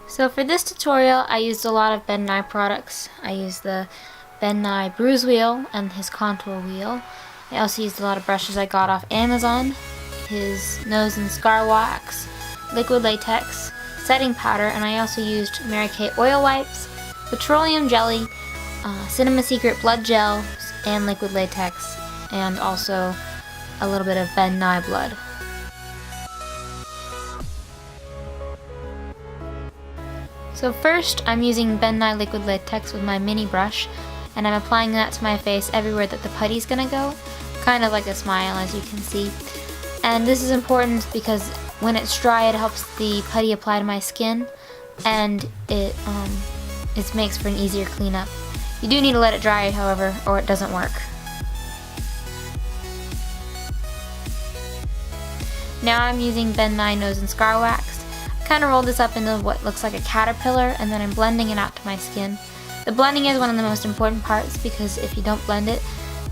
So for this tutorial, I used a lot of Bat&B products. I used the Bat&B bruise wheel and his contour wheel. I also used a lot of brushes I got off Amazon, his nose and scar wax, liquid latex, setting powder, and I also used Mary Kay oil wipes, petroleum jelly, Cinema Secret blood gels, and liquid latex, and also a little bit of Bat&B blood. So first, I'm using Bat&B liquid latex with my mini brush, and I'm applying that to my face everywhere that the putty's gonna go, kind of like a smile, as you can see. And this is important because when it's dry, it helps the putty apply to my skin, and it makes for an easier cleanup. You do need to let it dry, however, or it doesn't work. Now I'm using Bat&B nose and scar wax. I kind of rolled this up into what looks like a caterpillar, and then I'm blending it out to my skin. The blending is one of the most important parts because if you don't blend it,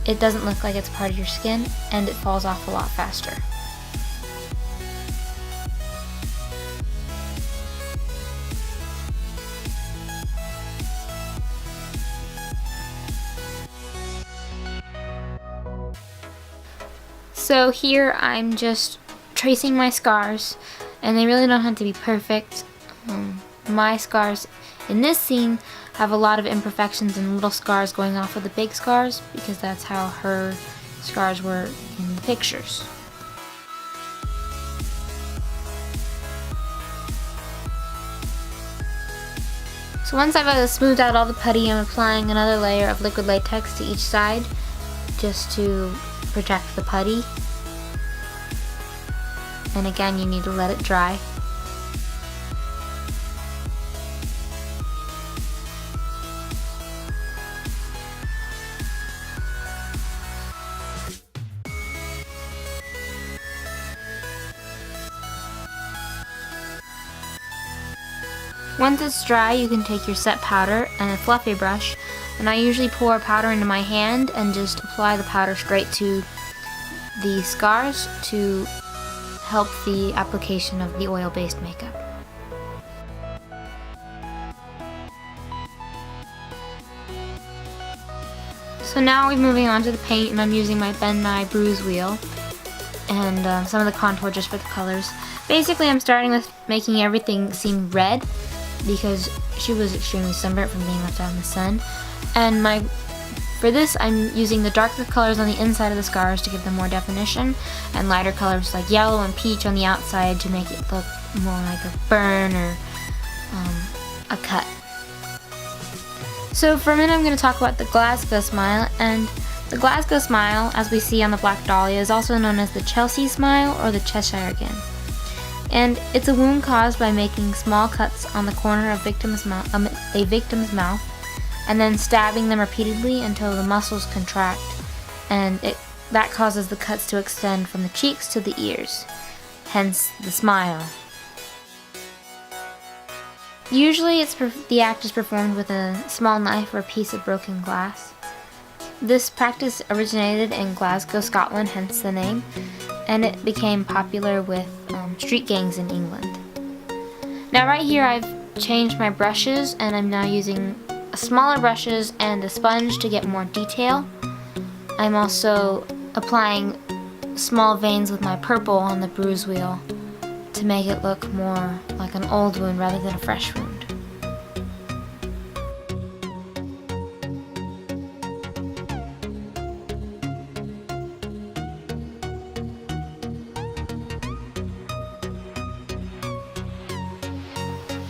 it doesn't look like it's part of your skin, and it falls off a lot faster. So here I'm just tracing my scars, and they really don't have to be perfect. My scars in this scene have a lot of imperfections and little scars going off of the big scars because that's how her scars were in the pictures. So once I've smoothed out all the putty, I'm applying another layer of liquid latex to each side just to protect the putty. And again, you need to let it dry. Once it's dry, you can take your set powder and a fluffy brush, and I usually pour powder into my hand and just apply the powder straight to the scars to help the application of the oil-based makeup. So now we're moving on to the paint, and I'm using my Bat&B bruise wheel and some of the contour just for the colors. Basically, I'm starting with making everything seem red because she was extremely sunburnt from being left out in the sun. And for this, I'm using the darker colors on the inside of the scars to give them more definition, and lighter colors like yellow and peach on the outside to make it look more like a burn or a cut. So for a minute, I'm going to talk about the Glasgow smile, and the Glasgow smile, as we see on the Black Dahlia, is also known as the Chelsea smile or the Cheshire Grin. And it's a wound caused by making small cuts on the corner of a victim's mouth, and then stabbing them repeatedly until the muscles contract, and that causes the cuts to extend from the cheeks to the ears, hence the smile. Usually the act is performed with a small knife or a piece of broken glass. This practice originated in Glasgow, Scotland, hence the name, and it became popular with street gangs in England. Now right here I've changed my brushes, and I'm now using smaller brushes and a sponge to get more detail. I'm also applying small veins with my purple on the bruise wheel to make it look more like an old wound rather than a fresh wound.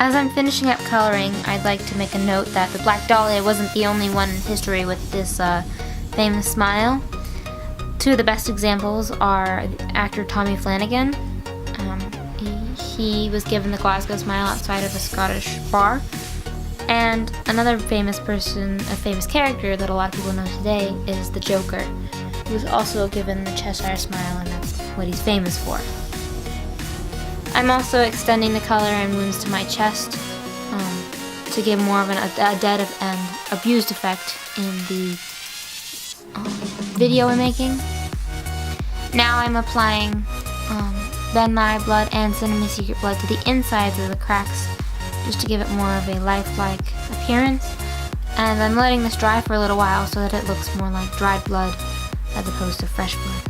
As I'm finishing up coloring, I'd like to make a note that the Black Dahlia wasn't the only one in history with this famous smile. Two of the best examples are actor Tommy Flanagan. He was given the Glasgow smile outside of a Scottish bar. And another famous person, a famous character that a lot of people know today, is the Joker, who was also given the Cheshire smile, and that's what he's famous for. I'm also extending the color and wounds to my chest to give more of a dead and abused effect in the video we're making. Now I'm applying Bat&B blood and Cinema Secret blood to the insides of the cracks just to give it more of a lifelike appearance. And I'm letting this dry for a little while so that it looks more like dried blood as opposed to fresh blood.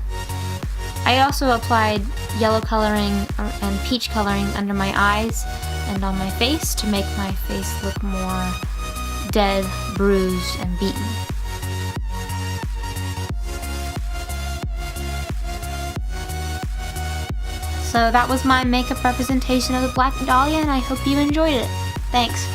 I also applied yellow coloring and peach coloring under my eyes and on my face to make my face look more dead, bruised, and beaten. So that was my makeup representation of the Black Dahlia, and I hope you enjoyed it. Thanks.